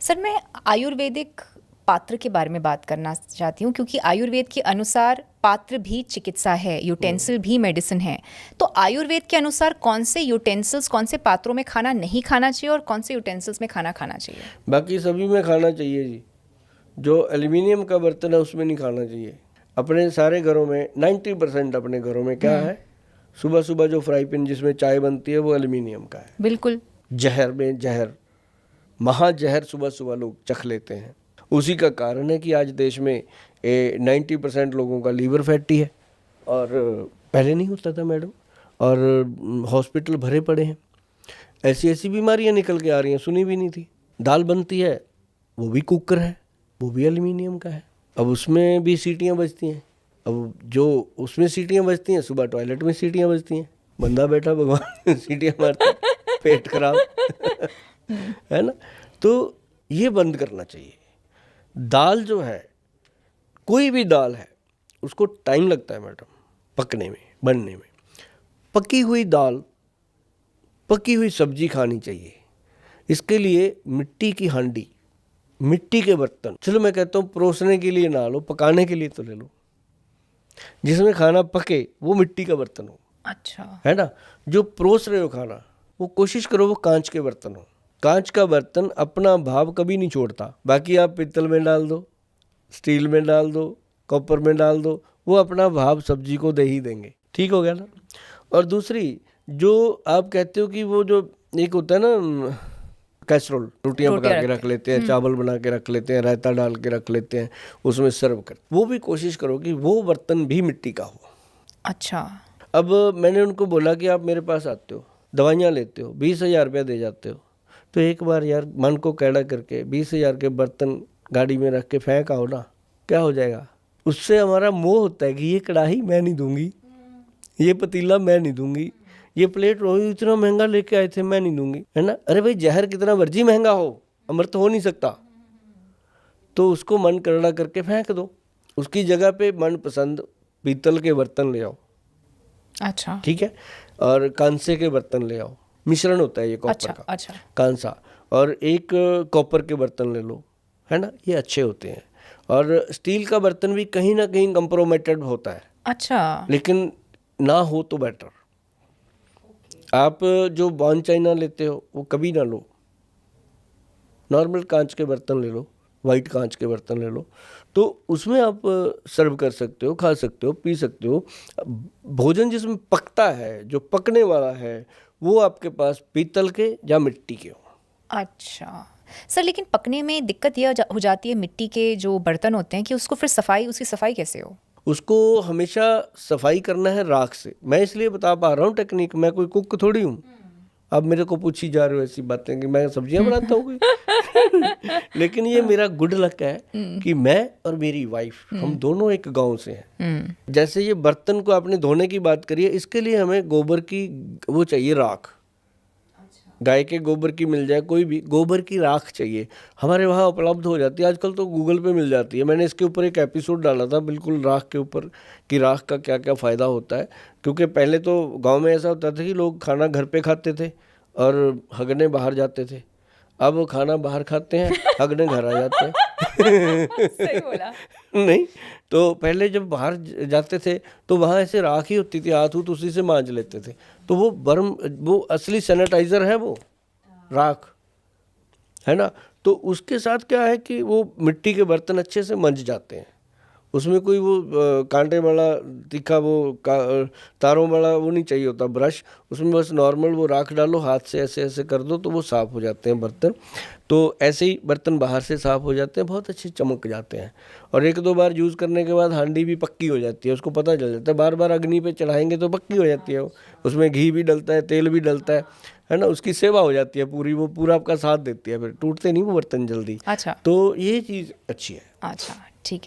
Sir, मैं आयुर्वेदिक पात्र के बारे में बात करना चाहती हूँ, क्योंकि आयुर्वेद के अनुसार पात्र भी चिकित्सा है, यूटेंसिल भी मेडिसिन है। तो आयुर्वेद के अनुसार कौन से यूटेंसिल्स, कौन से पात्रों में खाना नहीं खाना चाहिए और कौन से यूटेंसिल्स में खाना खाना चाहिए? बाकी सभी में खाना चाहिए जी। जो एल्युमिनियम का बर्तन है उसमें नहीं खाना चाहिए। अपने सारे घरों में 90% अपने घरों में क्या है, सुबह सुबह जो फ्राई पैन जिसमें चाय बनती है वो एल्युमिनियम का है। बिल्कुल। जहर में जहर, महाजहर सुबह सुबह लोग चख लेते हैं। उसी का कारण है कि आज देश में 90% लोगों का लीवर फैटी है, और पहले नहीं होता था मैडम, और हॉस्पिटल भरे पड़े हैं। ऐसी ऐसी बीमारियां निकल के आ रही हैं, सुनी भी नहीं थी। दाल बनती है वो भी कुकर है, वो भी एल्युमिनियम का है। अब उसमें भी सीटियां बजती हैं। अब जो उसमें सीटियां बजती हैं, सुबह टॉयलेट में सीटियां बजती हैं। बंदा बैठा भगवान सीटियां मारता है, पेट खराब है ना। तो ये बंद करना चाहिए। दाल जो है, कोई भी दाल है, उसको टाइम लगता है मैडम पकने में, बनने में। पकी हुई दाल, पकी हुई सब्जी खानी चाहिए। इसके लिए मिट्टी की हांडी, मिट्टी के बर्तन, चलो मैं कहता हूँ परोसने के लिए ना लो, पकाने के लिए तो ले लो। जिसमें खाना पके वो मिट्टी का बर्तन हो। अच्छा। है ना। जो परोस रहे हो खाना, वो कोशिश करो वो कांच के बर्तन हो। कांच का बर्तन अपना भाव कभी नहीं छोड़ता। बाकी आप पित्तल में डाल दो, स्टील में डाल दो, कॉपर में डाल दो, वो अपना भाव सब्जी को दे ही देंगे। ठीक हो गया ना। और दूसरी, जो आप कहते हो कि वो जो एक होता है ना कैसरोल, रोटियां पका के रख लेते हैं, चावल बना के रख लेते हैं, रायता डाल के रख लेते हैं, उसमें सर्व कर, वो भी कोशिश करो कि वो बर्तन भी मिट्टी का हो। अच्छा। अब मैंने उनको बोला कि आप मेरे पास आते हो, दवाइयाँ लेते हो, 20,000 रुपया दे जाते हो, तो एक बार यार मन को कैड़ा करके 20,000 के बर्तन गाड़ी में रख के फेंक आओ ना, क्या हो जाएगा। उससे हमारा मोह होता है कि ये कढ़ाई मैं नहीं दूंगी, ये पतीला मैं नहीं दूंगी, ये प्लेट रोही इतना महंगा लेके आए थे मैं नहीं दूंगी, है ना। अरे भाई, जहर कितना मर्जी महंगा हो, अमृत हो नहीं सकता। तो उसको मन करड़ा करके फेंक दो, उसकी जगह पे मन पसंद पीतल के बर्तन ले आओ। अच्छा। ठीक है। और कांसे के बर्तन ले आओ, मिश्रण होता है ये कॉपर का। अच्छा। कांसा और एक कॉपर के बर्तन ले लो, है ना, ये अच्छे होते हैं। और स्टील का बर्तन भी कहीं ना कहीं कंप्रोमेटेड होता है। अच्छा। लेकिन ना हो तो बेटर। आप जो बॉन चाइना लेते हो वो कभी ना लो, नॉर्मल कांच के बर्तन ले लो, वाइट कांच के बर्तन ले लो, तो उसमें आप सर्व कर सकते हो, खा सकते हो, पी सकते हो। भोजन जिसमें पकता है, जो पकने वाला है, वो आपके पास पीतल के या मिट्टी के हो। अच्छा सर, लेकिन पकने में दिक्कत यह हो जाती है, मिट्टी के जो बर्तन होते हैं, कि उसको फिर उसकी सफाई कैसे हो? उसको हमेशा सफाई करना है राख से। मैं इसलिए बता पा रहा हूँ टेक्निक, मैं कोई कुक थोड़ी हूँ। अब मेरे को पूछी जा रहे हो ऐसी बातें कि मैं सब्जियां बनाता हूँ लेकिन ये मेरा गुड लक है कि मैं और मेरी वाइफ, हम दोनों एक गांव से हैं। जैसे ये बर्तन को आपने धोने की बात करी है, इसके लिए हमें गोबर की वो चाहिए, राख। गाय के गोबर की मिल जाए, कोई भी गोबर की राख चाहिए, हमारे वहाँ उपलब्ध हो जाती है। आजकल तो गूगल पे मिल जाती है। मैंने इसके ऊपर एक एपिसोड डाला था बिल्कुल राख के ऊपर, कि राख का क्या क्या फ़ायदा होता है। क्योंकि पहले तो गांव में ऐसा होता था कि लोग खाना घर पे खाते थे और हगने बाहर जाते थे। अब खाना बाहर खाते हैं, हगने घर आ जाते हैं सही बोला। नहीं, तो पहले जब बाहर जाते थे तो वहाँ ऐसे राख ही होती थी, हाथ उठ उसी से मांज लेते थे। तो वो असली सैनिटाइजर है वो राख, है ना। तो उसके साथ क्या है कि वो मिट्टी के बर्तन अच्छे से मंज जाते हैं। उसमें कोई वो कांटे वाला तीखा तारों वाला वो नहीं चाहिए होता ब्रश। उसमें बस नॉर्मल वो राख डालो, हाथ से ऐसे ऐसे कर दो तो वो साफ़ हो जाते हैं बर्तन। तो ऐसे ही बर्तन बाहर से साफ़ हो जाते हैं, बहुत अच्छे चमक जाते हैं। और एक दो बार यूज़ करने के बाद हांडी भी पक्की हो जाती है, उसको पता चल जाता है। बार बार अग्नि पे चढ़ाएंगे तो पक्की हो जाती है वो। उसमें घी भी डलता है, तेल भी डलता है ना। उसकी सेवा हो जाती है पूरी, वो पूरा आपका साथ देती है, फिर टूटते नहीं वो बर्तन जल्दी। अच्छा। तो ये चीज़ अच्छी है। अच्छा।